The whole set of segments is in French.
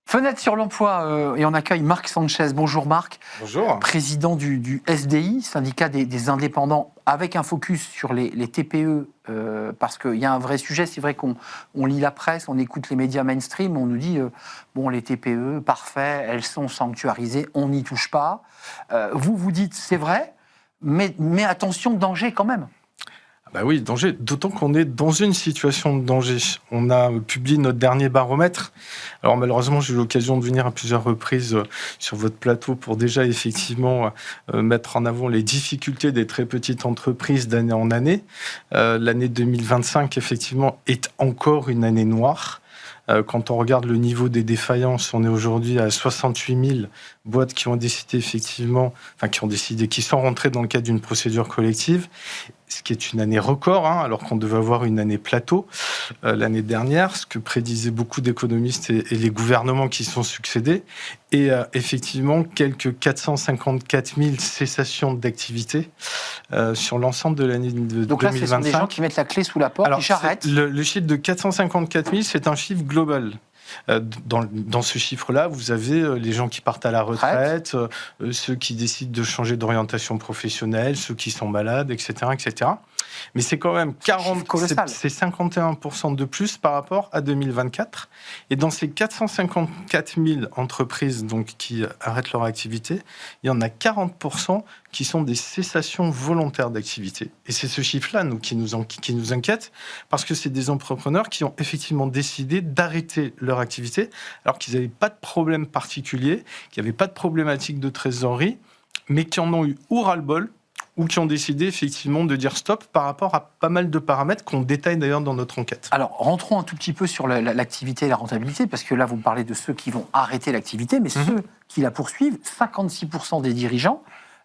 Fenêtre sur l'emploi, et on accueille Marc Sanchez. Bonjour Marc. Bonjour. Président du SDI, syndicat des indépendants, avec un focus sur les TPE, parce qu'il y a un vrai sujet. C'est vrai qu'on lit la presse, on écoute les médias mainstream, on nous dit, bon, les TPE, parfait, elles sont sanctuarisées, on n'y touche pas. Vous dites, c'est vrai, mais attention, danger quand même. Bah oui, danger, d'autant qu'on est dans une situation de danger. On a publié notre dernier baromètre. Alors malheureusement, j'ai eu l'occasion de venir à plusieurs reprises sur votre plateau pour déjà effectivement mettre en avant les difficultés des très petites entreprises d'année en année. L'année 2025, effectivement, est encore une année noire. Quand on regarde le niveau des défaillances, on est aujourd'hui à 68 000 boîtes qui ont décidé effectivement, qui sont rentrées dans le cadre d'une procédure collective, ce qui est une année record, alors qu'on devait avoir une année plateau l'année dernière, ce que prédisaient beaucoup d'économistes et les gouvernements qui sont succédés, et effectivement quelques 454 000 cessations d'activité sur l'ensemble de l'année de 2025. Donc là, ce sont des gens qui mettent la clé sous la porte et j'arrête. Le chiffre de 454 000, c'est un chiffre global. Dans ce chiffre-là, vous avez les gens qui partent à la retraite, ceux qui décident de changer d'orientation professionnelle, ceux qui sont malades, etc., etc. Mais c'est quand même 51% de plus par rapport à 2024. Et dans ces 454 000 entreprises donc, qui arrêtent leur activité, il y en a 40% qui sont des cessations volontaires d'activité. Et c'est ce chiffre-là qui nous inquiète, parce que c'est des entrepreneurs qui ont effectivement décidé d'arrêter leur activité, alors qu'ils n'avaient pas de problème particulier, qu'il n'y avait pas de problématique de trésorerie, mais qui en ont eu ou ras-le-bol, ou qui ont décidé effectivement de dire stop par rapport à pas mal de paramètres qu'on détaille d'ailleurs dans notre enquête. Alors, rentrons un tout petit peu sur l'activité et la rentabilité, parce que là, vous parlez de ceux qui vont arrêter l'activité, mais ceux qui la poursuivent, 56% des dirigeants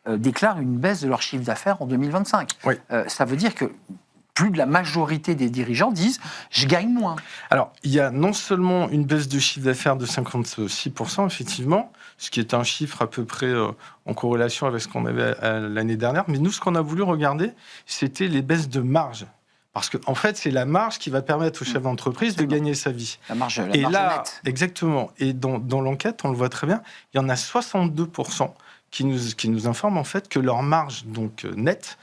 déclarent une baisse de leur chiffre d'affaires en 2025. Oui. Ça veut dire que plus de la majorité des dirigeants disent « je gagne moins ». Alors, il y a non seulement une baisse de chiffre d'affaires de 56%, effectivement, ce qui est un chiffre à peu près en corrélation avec ce qu'on avait l'année dernière, mais nous, ce qu'on a voulu regarder, c'était les baisses de marge. Parce qu'en fait, c'est la marge qui va permettre au chef d'entreprise de gagner sa vie. La marge nette. Exactement. Et dans l'enquête, on le voit très bien, il y en a 62% qui nous informent en fait que leur marge donc nette,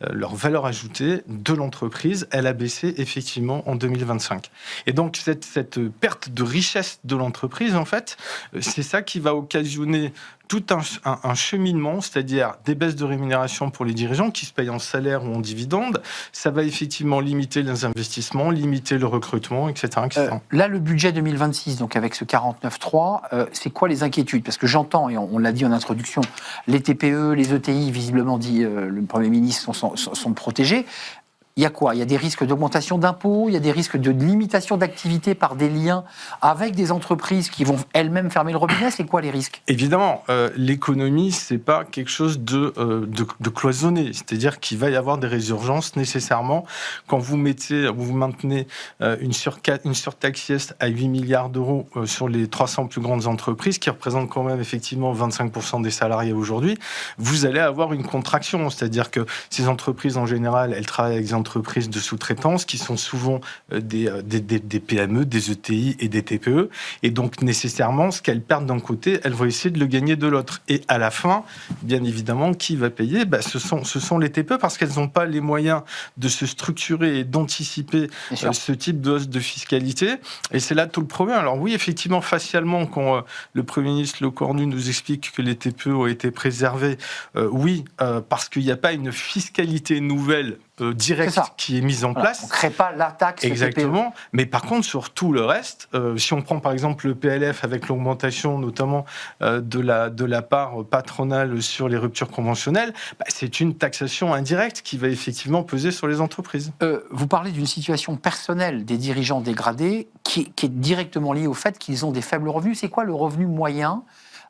leur valeur ajoutée de l'entreprise, elle a baissé effectivement en 2025. Et donc cette perte de richesse de l'entreprise, en fait, c'est ça qui va occasionner tout un cheminement, c'est-à-dire des baisses de rémunération pour les dirigeants qui se payent en salaire ou en dividende. Ça va effectivement limiter les investissements, limiter le recrutement, etc. etc. Là, le budget 2026, donc avec ce 49.3, c'est quoi les inquiétudes ? Parce que j'entends, et on l'a dit en introduction, les TPE, les ETI, visiblement dit le Premier ministre, sont protégés. Il y a quoi ? Il y a des risques d'augmentation d'impôts, il y a des risques de limitation d'activité par des liens avec des entreprises qui vont elles-mêmes fermer le robinet. C'est quoi les risques ? Évidemment, l'économie, c'est pas quelque chose de cloisonné. C'est-à-dire qu'il va y avoir des résurgences nécessairement. Quand vous maintenez une surtaxe à 8 milliards d'euros sur les 300 plus grandes entreprises, qui représentent quand même effectivement 25% des salariés aujourd'hui, vous allez avoir une contraction. C'est-à-dire que ces entreprises, en général, elles travaillent avec des entreprises de sous-traitance qui sont souvent des PME, des ETI et des TPE. Et donc, nécessairement, ce qu'elles perdent d'un côté, elles vont essayer de le gagner de l'autre. Et à la fin, bien évidemment, qui va payer ? Ce sont les TPE, parce qu'elles n'ont pas les moyens de se structurer et d'anticiper ce type de hausse de fiscalité. Et c'est là tout le problème. Alors oui, effectivement, facialement, quand le Premier ministre Lecornu nous explique que les TPE ont été préservés, parce qu'il n'y a pas une fiscalité nouvelle directe qui est mise en place. On ne crée pas la taxe. Exactement. Mais par contre, sur tout le reste, si on prend par exemple le PLF avec l'augmentation notamment de la part patronale sur les ruptures conventionnelles, c'est une taxation indirecte qui va effectivement peser sur les entreprises. Vous parlez d'une situation personnelle des dirigeants dégradés qui est directement liée au fait qu'ils ont des faibles revenus. C'est quoi le revenu moyen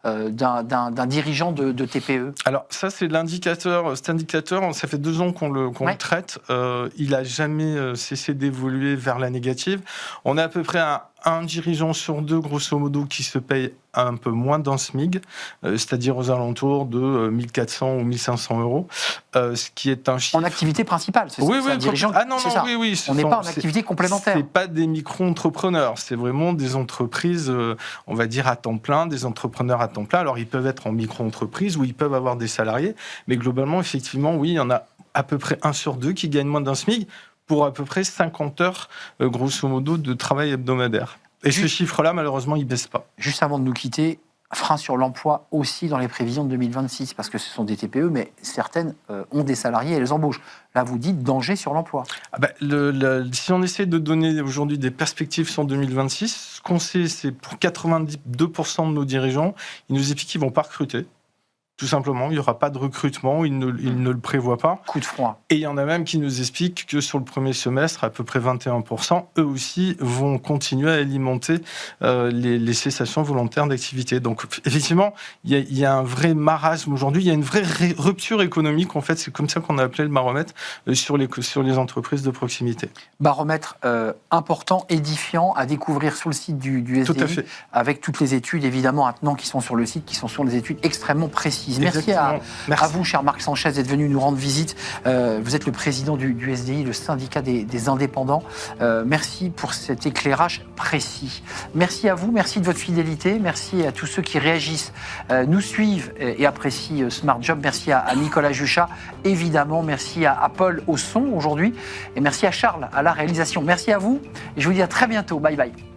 d'un dirigeant de TPE ? Alors ça, c'est l'indicateur. Cet indicateur, ça fait 2 ans qu'on le traite. Il n'a jamais cessé d'évoluer vers la négative. On est à peu près à un dirigeant sur 2, grosso modo, qui se paye un peu moins d'un SMIC, c'est-à-dire aux alentours de 1400 ou 1500 euros, ce qui est un chiffre... En activité principale, c'est oui, ça, un dirigeant, c'est ça. Oui, on n'est pas en activité complémentaire. C'est pas des micro-entrepreneurs, c'est vraiment des entreprises, on va dire, à temps plein, des entrepreneurs à temps plein. Alors, ils peuvent être en micro-entreprise ou ils peuvent avoir des salariés, mais globalement, effectivement, oui, il y en a à peu près 1 sur 2 qui gagne moins d'un SMIC pour à peu près 50 heures, grosso modo, de travail hebdomadaire. Et ce chiffre-là, malheureusement, il ne baisse pas. Juste avant de nous quitter, frein sur l'emploi aussi dans les prévisions de 2026, parce que ce sont des TPE, mais certaines ont des salariés et les embauchent. Là, vous dites danger sur l'emploi. Si on essaie de donner aujourd'hui des perspectives sur 2026, ce qu'on sait, c'est pour 82% de nos dirigeants, ils nous expliquent qu'ils ne vont pas recruter. Tout simplement, il n'y aura pas de recrutement, ils ne le prévoient pas. Coup de froid. Et il y en a même qui nous expliquent que sur le premier semestre, à peu près 21%, eux aussi vont continuer à alimenter les cessations volontaires d'activité. Donc effectivement, il y a un vrai marasme aujourd'hui, il y a une vraie rupture économique, en fait, c'est comme ça qu'on a appelé le baromètre, sur les entreprises de proximité. Baromètre important, édifiant, à découvrir sur le site du SDI, tout à fait. avec toutes les études, évidemment, maintenant, qui sont sur le site, qui sont sur des études extrêmement précises. Merci à vous, cher Marc Sanchez, d'être venu nous rendre visite. Vous êtes le président du SDI, le syndicat des indépendants. Merci pour cet éclairage précis. Merci à vous, merci de votre fidélité, merci à tous ceux qui réagissent, nous suivent et apprécient Smart Job. Merci à Nicolas Juchat, évidemment. Merci à Paul au son aujourd'hui et merci à Charles à la réalisation. Merci à vous et je vous dis à très bientôt. Bye bye.